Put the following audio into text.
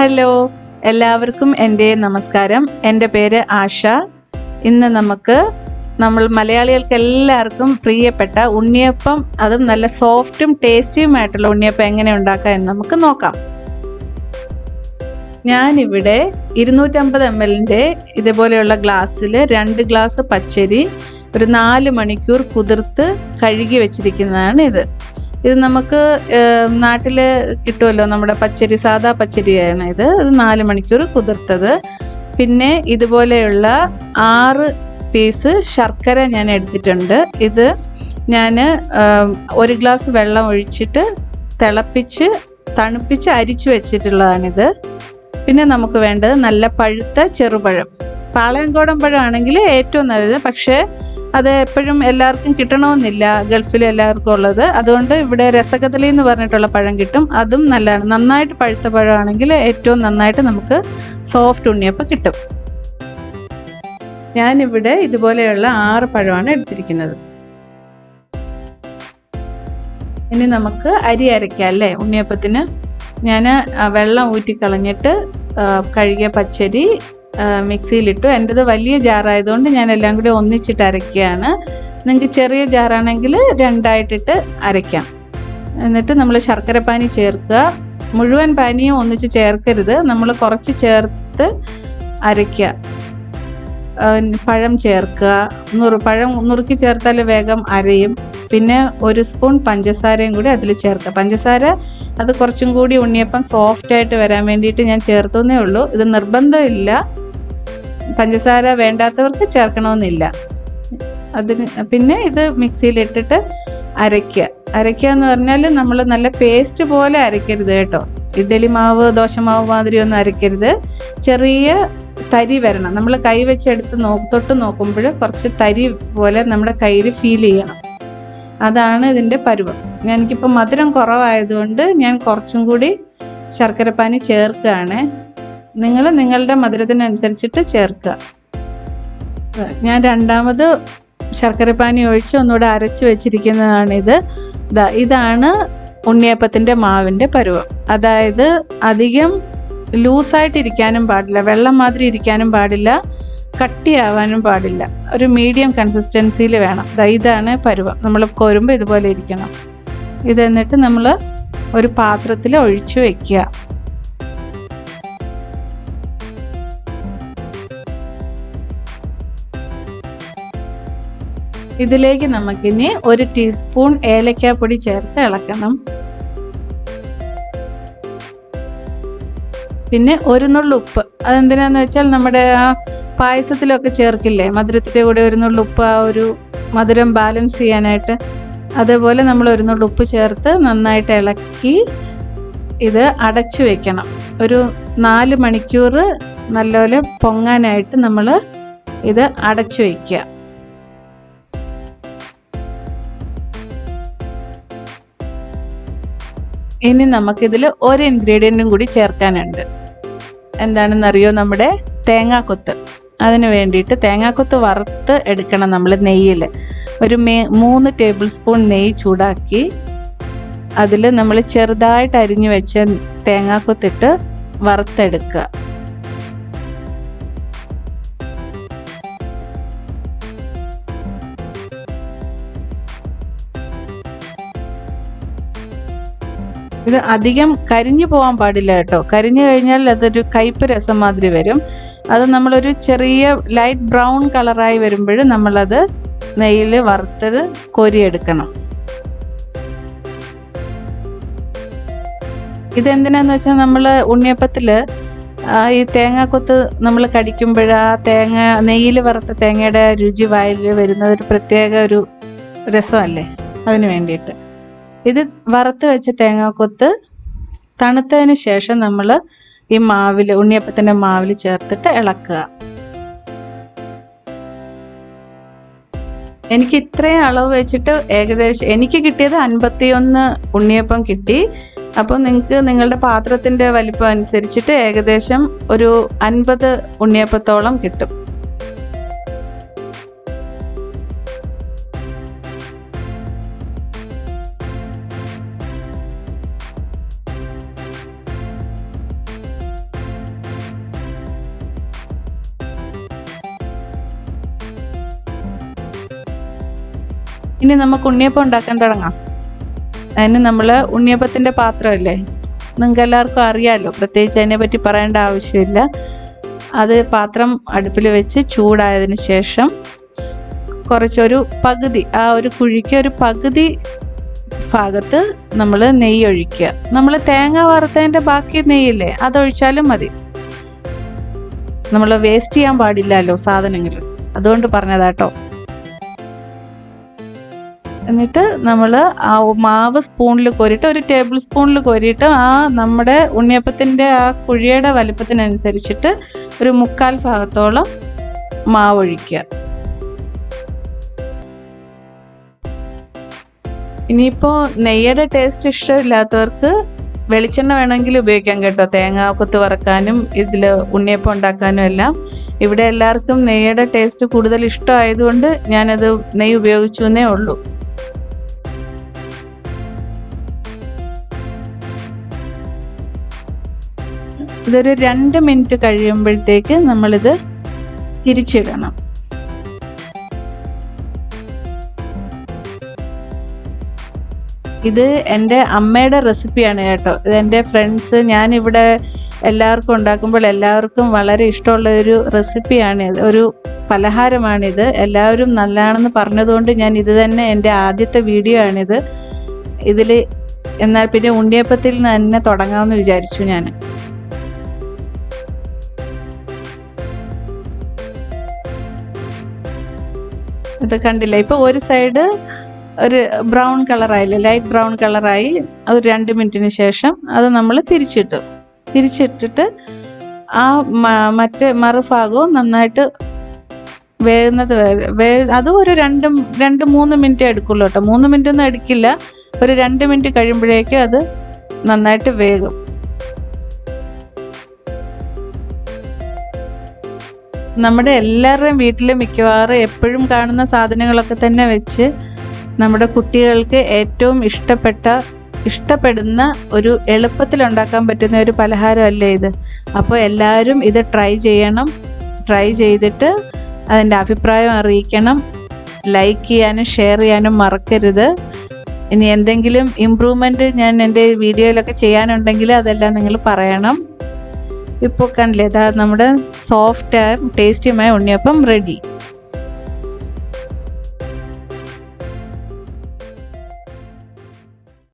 Hello, എല്ലാവർക്കും എൻ്റെ നമസ്കാരം. എൻ്റെ പേര് ആഷ. ഇന്ന് നമ്മൾ മലയാളികൾക്ക് എല്ലാവർക്കും പ്രിയപ്പെട്ട ഉണ്ണിയപ്പം, അതും നല്ല സോഫ്റ്റും ടേസ്റ്റിയുമായിട്ടുള്ള ഉണ്ണിയപ്പം എങ്ങനെ ഉണ്ടാക്കാം എന്ന് നമുക്ക് നോക്കാം. ഞാനിവിടെ 250 ml ഇതുപോലെയുള്ള ഗ്ലാസ്സിൽ 2 ഗ്ലാസ് പച്ചരി ഒരു 4 മണിക്കൂർ കുതിർത്ത് കഴുകി വെച്ചിരിക്കുന്നതാണ് ഇത്. ഇത് നമുക്ക് നാട്ടിൽ കിട്ടുമല്ലോ, നമ്മുടെ പച്ചരി, സാദാ പച്ചരിയാണ് ഇത്. 4 മണിക്കൂർ കുതിർത്തത്. പിന്നെ ഇതുപോലെയുള്ള 6 പീസ് ശർക്കര ഞാൻ എടുത്തിട്ടുണ്ട്. ഇത് ഞാൻ 1 ഗ്ലാസ് വെള്ളം ഒഴിച്ചിട്ട് തിളപ്പിച്ച് തണുപ്പിച്ച് അരിച്ചു വെച്ചിട്ടുള്ളതാണിത്. പിന്നെ നമുക്ക് വേണ്ടത് നല്ല പഴുത്ത ചെറുപഴം. പാളയംകോടൻ പഴമാണെങ്കിൽ ഏറ്റവും നല്ലത്. പക്ഷേ അത് എപ്പോഴും എല്ലാവർക്കും കിട്ടണമെന്നില്ല, ഗൾഫിൽ എല്ലാവർക്കും ഉള്ളത്. അതുകൊണ്ട് ഇവിടെ രസകദളി എന്ന് പറഞ്ഞിട്ടുള്ള പഴം കിട്ടും. അതും നല്ലതാണ്. നന്നായിട്ട് പഴുത്ത പഴമാണെങ്കിൽ ഏറ്റവും നന്നായിട്ട് നമുക്ക് സോഫ്റ്റ് ഉണ്ണിയപ്പം കിട്ടും. ഞാനിവിടെ ഇതുപോലെയുള്ള 6 പഴമാണ് എടുത്തിരിക്കുന്നത്. ഇനി നമുക്ക് അരി അരയ്ക്കാം അല്ലേ ഉണ്ണിയപ്പത്തിന്. ഞാൻ വെള്ളം ഊറ്റിക്കളഞ്ഞിട്ട് കഴുകിയ പച്ചരി മിക്സിയിലിട്ടു. എൻ്റെത് വലിയ ജാറായതുകൊണ്ട് ഞാൻ എല്ലാം കൂടി ഒന്നിച്ചിട്ട് അരയ്ക്കുകയാണ്. നിങ്ങൾക്ക് ചെറിയ ജാറാണെങ്കിൽ 2ആയിട്ടിട്ട് അരയ്ക്കാം. എന്നിട്ട് നമ്മൾ ശർക്കര പാനി ചേർക്കുക. മുഴുവൻ പാനിയും ഒന്നിച്ച് ചേർക്കരുത്, നമ്മൾ കുറച്ച് ചേർത്ത് അരയ്ക്കുക. പഴം ചേർക്കുക. പഴം നുറുക്കി ചേർത്താൽ വേഗം അരയും. പിന്നെ 1 സ്പൂൺ പഞ്ചസാരയും കൂടി അതിൽ ചേർക്കുക. പഞ്ചസാര അത് കുറച്ചും കൂടി ഉണ്ണിയപ്പം സോഫ്റ്റായിട്ട് വരാൻ വേണ്ടിയിട്ട് ഞാൻ ചേർത്തുന്നേ ഉള്ളൂ. ഇത് നിർബന്ധമില്ല, പഞ്ചസാര വേണ്ടാത്തവർക്ക് ചേർക്കണമെന്നില്ല. പിന്നെ ഇത് മിക്സിയിലിട്ടിട്ട് അരയ്ക്കുക എന്ന് പറഞ്ഞാൽ നമ്മൾ നല്ല പേസ്റ്റ് പോലെ അരയ്ക്കരുത് കേട്ടോ. ഇഡ്ഡലി മാവ്, ദോശമാവ് മാതിരി ഒന്നും അരയ്ക്കരുത്. ചെറിയ തരി വരണം. നമ്മൾ കൈ വെച്ചെടുത്ത് തൊട്ട് നോക്കുമ്പോൾ കുറച്ച് തരി പോലെ നമ്മുടെ കയ്യിൽ ഫീൽ ചെയ്യണം. അതാണ് ഇതിൻ്റെ പരുവം. എനിക്കിപ്പോൾ മധുരം കുറവായതുകൊണ്ട് ഞാൻ കുറച്ചും കൂടി ശർക്കരപ്പാനി ചേർക്കുകയാണ്. നിങ്ങൾ നിങ്ങളുടെ മധുരത്തിനനുസരിച്ചിട്ട് ചേർക്കുക. ഞാൻ 2ാമത് ശർക്കരപ്പാനി ഒഴിച്ച് ഒന്നുകൂടെ അരച്ച് വെച്ചിരിക്കുന്നതാണിത്. ഇതാണ് ഉണ്ണിയപ്പത്തിൻ്റെ മാവിൻ്റെ പരുവം. അതായത് അധികം ലൂസായിട്ടിരിക്കാനും പാടില്ല, വെള്ളം മാതിരി ഇരിക്കാനും പാടില്ല, കട്ടിയാവാനും പാടില്ല. ഒരു മീഡിയം കൺസിസ്റ്റൻസിയിൽ വേണം. ഇതാണ് പരുവം. നമ്മൾ കോരുമ്പോൾ ഇതുപോലെ ഇരിക്കണം. എന്നിട്ട് നമ്മൾ ഒരു പാത്രത്തിൽ ഒഴിച്ചു വയ്ക്കുക. ഇതിലേക്ക് നമുക്കിനി 1 ടീസ്പൂൺ ഏലക്കാപ്പൊടി ചേർത്ത് ഇളക്കണം. പിന്നെ 1 നുള്ളു ഉപ്പ്. അതെന്തിനാന്ന് വെച്ചാൽ നമ്മുടെ ആ പായസത്തിലൊക്കെ ചേർക്കില്ലേ, മധുരത്തിൻ്റെ കൂടെ 1 നുള്ളു ഉപ്പ്, ആ ഒരു മധുരം ബാലൻസ് ചെയ്യാനായിട്ട്. അതേപോലെ നമ്മൾ 1 നുള്ളു ഉപ്പ് ചേർത്ത് നന്നായിട്ട് ഇളക്കി ഇത് അടച്ചു വെക്കണം. ഒരു 4 മണിക്കൂർ നല്ലപോലെ പൊങ്ങാനായിട്ട് നമ്മൾ ഇത് അടച്ചു വയ്ക്കുക. ഇനി നമുക്കിതിൽ 1 ഇൻഗ്രീഡിയൻറ്റും കൂടി ചേർക്കാനുണ്ട്. എന്താണെന്നറിയോ? നമ്മുടെ തേങ്ങാക്കൊത്ത്. അതിന് വേണ്ടിയിട്ട് തേങ്ങാക്കൊത്ത് വറുത്ത് എടുക്കണം നമ്മൾ നെയ്യിൽ. ഒരു 3 ടേബിൾ സ്പൂൺ നെയ്യ് ചൂടാക്കി അതിൽ നമ്മൾ ചെറുതായിട്ട് അരിഞ്ഞു വെച്ച തേങ്ങാക്കൊത്തിട്ട് വറുത്തെടുക്കുക. ഇത് അധികം കരിഞ്ഞു പോകാൻ പാടില്ല കേട്ടോ. കരിഞ്ഞു കഴിഞ്ഞാൽ അതൊരു കയ്പ്പ് രസം മാതിരി വരും. അത് നമ്മളൊരു ചെറിയ ലൈറ്റ് ബ്രൗൺ കളറായി വരുമ്പോൾ നമ്മളത് നെയ്യിൽ വറുത്തത് കോരിയെടുക്കണം. ഇതെന്തിനാന്ന് വെച്ചാൽ നമ്മൾ ഉണ്ണിയപ്പത്തിൽ ഈ തേങ്ങാക്കൊത്ത് നമ്മൾ കടിക്കുമ്പോൾ ആ നെയ്യിൽ വറുത്ത തേങ്ങയുടെ രുചി വായിൽ വരുന്നത് ഒരു പ്രത്യേക ഒരു രസമല്ലേ, അതിന് വേണ്ടിയിട്ട്. ഇത് വറുത്ത് വെച്ച തേങ്ങാക്കൊത്ത് തണുത്തതിന് ശേഷം നമ്മൾ ഈ മാവിൽ, ഉണ്ണിയപ്പത്തിൻ്റെ മാവിൽ ചേർത്തിട്ട് ഇളക്കുക. എനിക്ക് ഇത്രയും അളവ് വെച്ചിട്ട് ഏകദേശം എനിക്ക് കിട്ടിയത് 51 ഉണ്ണിയപ്പം കിട്ടി. അപ്പോൾ നിങ്ങൾക്ക് നിങ്ങളുടെ പാത്രത്തിൻ്റെ വലിപ്പം അനുസരിച്ചിട്ട് ഏകദേശം ഒരു 50 ഉണ്ണിയപ്പത്തോളം കിട്ടും. ഇനി നമുക്ക് ഉണ്ണിയപ്പം ഉണ്ടാക്കാൻ തുടങ്ങാം. അതിന് നമ്മൾ ഉണ്ണിയപ്പത്തിൻ്റെ പാത്രമല്ലേ, നിങ്ങൾക്ക് എല്ലാവർക്കും അറിയാമല്ലോ, പ്രത്യേകിച്ച് അതിനെപ്പറ്റി പറയേണ്ട ആവശ്യമില്ല. അത് പാത്രം അടുപ്പിൽ വെച്ച് ചൂടായതിന് ശേഷം കുറച്ചൊരു പകുതി, ആ ഒരു കുഴിക്ക് ഒരു പകുതി ഭാഗത്ത് നമ്മൾ നെയ്യ് ഒഴിക്കുക. നമ്മൾ തേങ്ങ വറുത്തതിൻ്റെ ബാക്കി നെയ്യില്ലേ, അതൊഴിച്ചാലും മതി. നമ്മൾ വേസ്റ്റ് ചെയ്യാൻ പാടില്ലല്ലോ സാധനങ്ങൾ, അതുകൊണ്ട് പറഞ്ഞതാട്ടോ. എന്നിട്ട് നമ്മൾ ആ മാവ് സ്പൂണിൽ കോരിയിട്ട്, ഒരു ടേബിൾ സ്പൂണിൽ കോരിയിട്ട്, ആ നമ്മുടെ ഉണ്ണിയപ്പത്തിൻ്റെ ആ കുഴിയുടെ വലിപ്പത്തിനനുസരിച്ചിട്ട് ഒരു 1/4 ഭാഗത്തോളം മാവ് ഒഴിക്കുക. ഇനിയിപ്പോൾ നെയ്യുടെ ടേസ്റ്റ് ഇഷ്ടമില്ലാത്തവർക്ക് വെളിച്ചെണ്ണ വേണമെങ്കിൽ ഉപയോഗിക്കാം കേട്ടോ, തേങ്ങ കൊത്ത് വറക്കാനും ഇതിൽ ഉണ്ണിയപ്പം ഉണ്ടാക്കാനും എല്ലാം. ഇവിടെ എല്ലാവർക്കും നെയ്യുടെ ടേസ്റ്റ് കൂടുതൽ ഇഷ്ടമായതുകൊണ്ട് ഞാനത് നെയ്യ് ഉപയോഗിച്ചു എന്നേ ഉള്ളൂ. ഇതൊരു 2 മിനിറ്റ് കഴിയുമ്പോഴത്തേക്ക് നമ്മളിത് തിരിച്ചിടണം. ഇത് എൻ്റെ അമ്മയുടെ റെസിപ്പിയാണ് കേട്ടോ. ഇതെൻ്റെ ഫ്രണ്ട്സ്, ഞാനിവിടെ എല്ലാവർക്കും ഉണ്ടാക്കുമ്പോൾ എല്ലാവർക്കും വളരെ ഇഷ്ടമുള്ള ഒരു റെസിപ്പിയാണിത്, ഒരു പലഹാരമാണിത്. എല്ലാവരും നല്ലതാണെന്ന് പറഞ്ഞതുകൊണ്ട് ഞാൻ ഇത് തന്നെ എൻ്റെ ആദ്യത്തെ വീഡിയോ ആണിത്. ഇതിൽ എന്നാൽ പിന്നെ ഉണ്ണിയപ്പത്തിൽ നിന്ന് തന്നെ തുടങ്ങാമെന്ന് വിചാരിച്ചു ഞാൻ. ഇത് കണ്ടില്ല, ഇപ്പോൾ ഒരു സൈഡ് ഒരു ബ്രൗൺ കളറായില്ലേ, ലൈറ്റ് ബ്രൗൺ കളറായി. അത് 2 മിനിറ്റിന് ശേഷം അത് നമ്മൾ തിരിച്ചിട്ടിട്ട് ആ മറ്റേ മറുഭാഗവും നന്നായിട്ട് വേകുന്നത് അത് ഒരു 2-3 മിനിറ്റ് എടുക്കുള്ളൂ കേട്ടോ. 3 മിനിറ്റ് ഒന്നും എടുക്കില്ല, ഒരു 2 മിനിറ്റ് കഴിയുമ്പോഴേക്കും അത് നന്നായിട്ട് വേകും. നമ്മുടെ എല്ലാവരുടെയും വീട്ടിൽ മിക്കവാറും എപ്പോഴും കാണുന്ന സാധനങ്ങളൊക്കെ തന്നെ വെച്ച് നമ്മുടെ കുട്ടികൾക്ക് ഏറ്റവും ഇഷ്ടപ്പെടുന്ന ഒരു എളുപ്പത്തിൽ ഉണ്ടാക്കാൻ പറ്റുന്ന ഒരു പലഹാരമല്ലേ ഇത്. അപ്പോൾ എല്ലാവരും ഇത് ട്രൈ ചെയ്യണം. ട്രൈ ചെയ്തിട്ട് അതിൻ്റെ അഭിപ്രായം അറിയിക്കണം. ലൈക്ക് ചെയ്യാനും ഷെയർ ചെയ്യാനും മറക്കരുത്. ഇനി എന്തെങ്കിലും ഇമ്പ്രൂവ്മെൻറ്റ് ഞാൻ എൻ്റെ വീഡിയോയിലൊക്കെ ചെയ്യാനുണ്ടെങ്കിൽ അതെല്ലാം നിങ്ങൾ പറയണം. ഇപ്പോൾ കണ്ടില്ലേ, നമ്മുടെ സോഫ്റ്റ് ടേസ്റ്റിയുമായ ഉണ്ണിയപ്പം റെഡി.